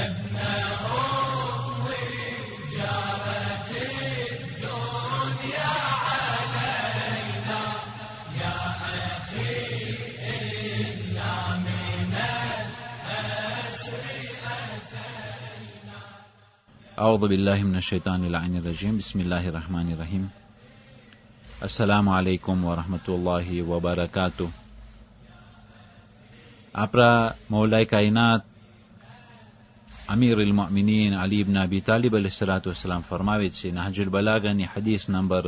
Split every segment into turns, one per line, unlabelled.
أعوذ بالله من الشيطان اللعين الرجيم بسم الله الرحمن الرحيم السلام عليكم ورحمة الله وبركاته. આપણા મૌલાએ કાયનાત અમીરુલ મુઅમિનીન અલી ઇબ્ન અબી તાલિબ અલૈહિસ્સલાતુ વસ્સલામ ફરમાવે છે, નહજુલ બલાગાની હદીસ નંબર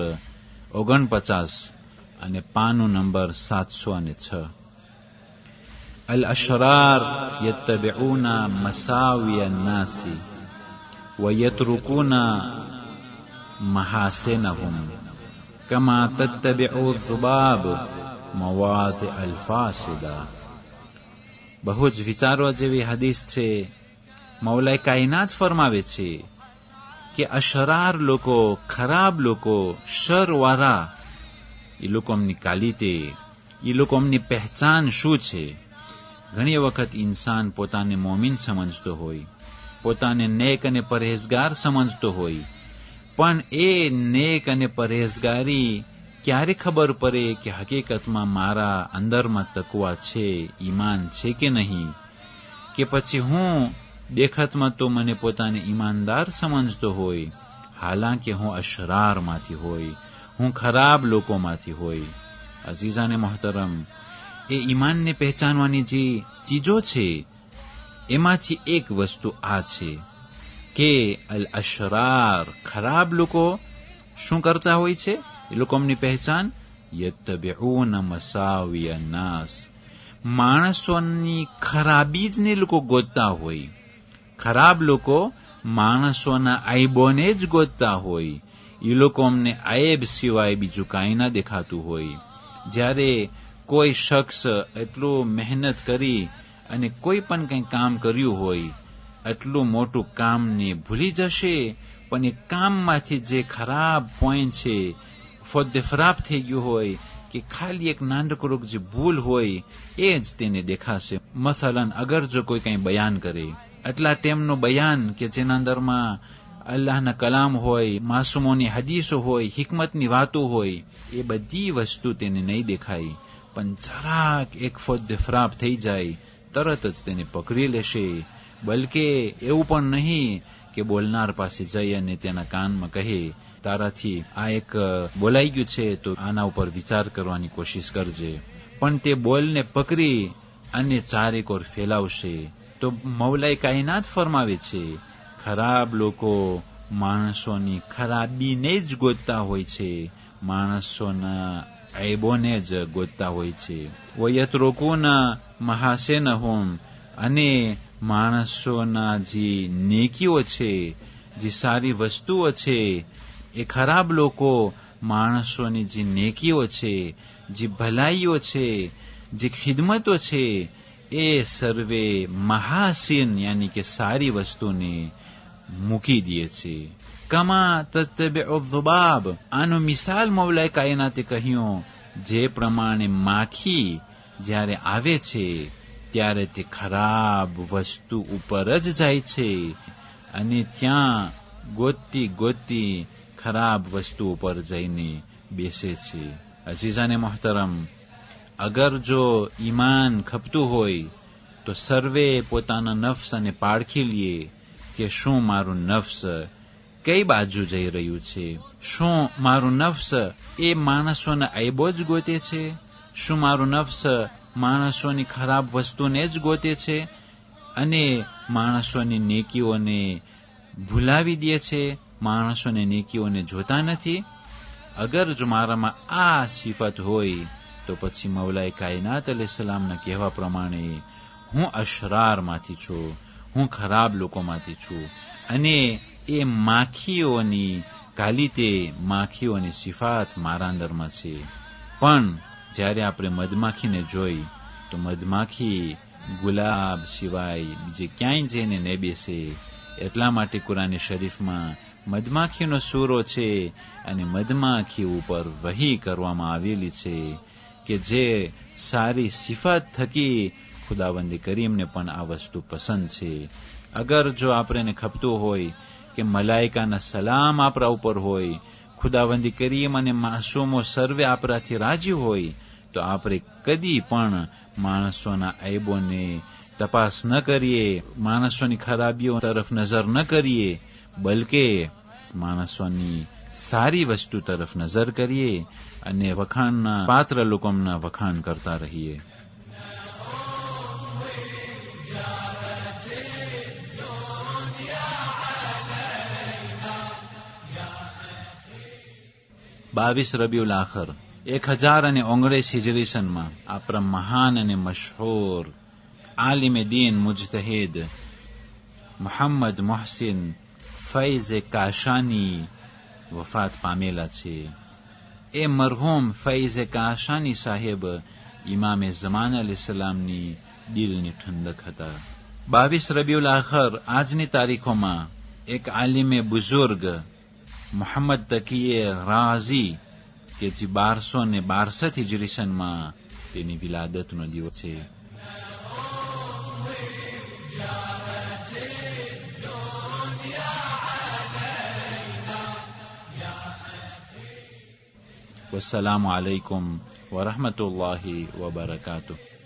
49 અને પાનું નંબર 706, અલ અશરાર યત્તબિઉના મસાવિયા નાસી وَيَتْرُكُونَ مَحَاسِنَهُمْ كَمَا تَتَّبِعُ الذُّبَابُ مَوَاضِعَ الْفَاسِدَةِ. બહુ જ વિચારવા જેવી હદીસ છે. મૌલાએ કાયનાત ફરમાવે છે કે અશરાર લોકો, ખરાબ લોકો, શરવાળા, એ લોકોની ક્વોલિટી, એ લોકોની પહેચાન શું છે? ઘણી વખત ઇન્સાન પોતાને મોમિન સમજતો હોય, પોતાને નેક અને પરહેઝગાર સમજતો હોય, પણ એ નેક અને પરહેઝગારી ક્યારે ખબર પડે કે હકીકતમાં મારા અંદરમાં તકવા છે, ઈમાન છે કે નહીં? કે પછી હું દેખતમાં તો મને પોતાને ઈમાનદાર સમજતો હોય, હાલાંકે હું અશરારમાંથી હોય, હું ખરાબ લોકોમાંથી હોય. અઝીઝાને મોહતરમ, એ ઈમાનને પહેચાનવાની જે ચીજો છે એમાંથી એક વસ્તુ આ છે કે અલ અશરાર, ખરાબ લોકો શું કરતા હોય છે? એ લોકોની પહેચાન યત્તબિઉના મસાવિયા નાસ, માણસોની ખરાબી જ ને લોકો ગોતતા હોય. ખરાબ લોકો માણસોના આઈબોને જ ગોતતા હોય. એ લોકો અમને આયબ સિવાય બીજું કાંઈ ના દેખાતું હોય. જ્યારે કોઈ શખ્સ એટલું મહેનત કરી અને કોઈ પણ કંઈ કામ કર્યું હોય, એટલું મોટું કામને ભૂલી જશે, પણ એ કામમાંથી જે ખરાબ પોઈન્ટ છે, ફોદ્દેફરાબ થઈ ગયું હોય, કે ખાલી એક નાનકડું જે ભૂલ હોય એ જ તેને દેખાશે. મસલન, અગર જો કોઈ કંઈ બયાન કરે, એટલા ટાઈમનું બયાન કે જેના અંદરમાં અલ્લાહના કલામ હોય, માસૂમોની હદીસો હોય, હિકમતની વાતો હોય, એ બધી વસ્તુ તેને નહીં દેખાય, પણ જરાક એક ફોદ્દેફરાબ થઈ જાય, તરત જ તેને પકડી લેશે. બલકે એવું પણ નહીં કે બોલનાર પાસે જઈ અને તેના કાનમાં કહે, તારાથી આ એક બોલાઈ ગયું છે તો આના ઉપર વિચાર કરવાની કોશિશ કરજે, પણ તે બોલને પકડી અને ચારેકોર ફેલાવશે. તો મૌલાએ કાયનાત ફરમાવે છે, ખરાબ લોકો માણસોની ખરાબીને જ ગોતતા હોય છે, માણસોના આયબોને જ ગોતતા હોય છે. વયત્રુકુના મહાસેનહુમ, અને માણસોના જે નેકીઓ છે, જે સારી વસ્તુઓ છે, એ ખરાબ લોકો માણસોની જે નેકીઓ છે, જે ભલાઈઓ છે, જે ખિદમતો છે, એ સર્વે મહાસીન યાની કે સારી વસ્તુને મૂકી દે છે. કમા તત્તબિઉ ઝુબાબ, આનો મિસાલ મૌલાએ કાયનાતે કહ્યું, જે પ્રમાણે માખી જ્યારે આવે છે ત્યારે તે ખરાબ વસ્તુ ઉપર જ જાય છે અને ત્યાં ગોતતી ગોતતી ખરાબ વસ્તુ ઉપર જઈને બેસે છે. અઝીઝાને મોહતરમ, અગર જો ઈમાન ખપતું હોય તો સર્વે પોતાના નફ્સ અને પારખી લઈએ કે શું મારું નફ્સ કઈ બાજુ જઈ રહ્યું છે. શું મારું નફ્સ એ માણસોના આયબો જ ગોતે છે? શું મારું નફ્સ માણસોની ખરાબ વસ્તુને જ ગોતે છે અને માણસોની નેકીઓને ભૂલાવી દે છે, માણસોને નેકીઓને જોતા નથી? અગર જો મારામાં આ સિફત હોય તો પછી મૌલાએ કાયનાત અલૈહિસ્સલામના કહેવા પ્રમાણે હું અશરારમાંથી છું, હું ખરાબ લોકોમાંથી છું. અને એ માખીઓની કાલિતે, માખીઓની સિફાત મારા અંદરમાં છે. પણ જ્યારે આપણે મધમાખીને જોઈ તો મધમાખી ગુલાબ સિવાય બીજે ક્યાંય જઈને ન બેસે. એટલા માટે કુરાન શરીફમાં મધમાખીનો સૂરો છે અને મધમાખી ઉપર વહી કરવામાં આવેલી છે કે જે સારી સિફત થકી ખુદાવંદ કરીમને પણ આ વસ્તુ પસંદ છે અગર જો આપણને ખપતું હોય કે મલાઈકાના સલામ આપણા ઉપર હોય, ખુદાવંદી કરીમ અને માસૂમો સર્વે આપણાથી રાજી હોય, તો આપણે કદી પણ માણસોના aiboને તપાસ ન કરીએ, માણસોની ખરાબીઓ તરફ નજર ન કરીએ, બલકે માણસોની સારી વસ્તુ તરફ નજર કરીએ અને વખાણના પાત્ર લોકોના વખાણ કરતા રહીએ. બાવીસ રબીઉલ આખર 1019 હિજરી સનમાં આપણા મહાન અને મશહૂર આલિમે દીન મુજતહિદ મોહમ્મદ મોહસિન ફૈઝ કાશાની વફાત પામેલા છે. એ મરહૂમ ફૈઝ કાશાની સાહેબ ઇમામે ઝમાન અલૈહિસ્સલામની દિલની ઠંડક હતા. 22 રબીઉલ આખર આજની તારીખોમાં એક આલિમે બુઝુર્ગ મોહમ્મદ તકીએ રાઝી કે જે 1262 હિજરી સનમાં તેની વિલાદતનો દિવસ છે. વસ્સલામુ અલૈકુમ વરહમતુલ્લાહિ વબરકાતુહ.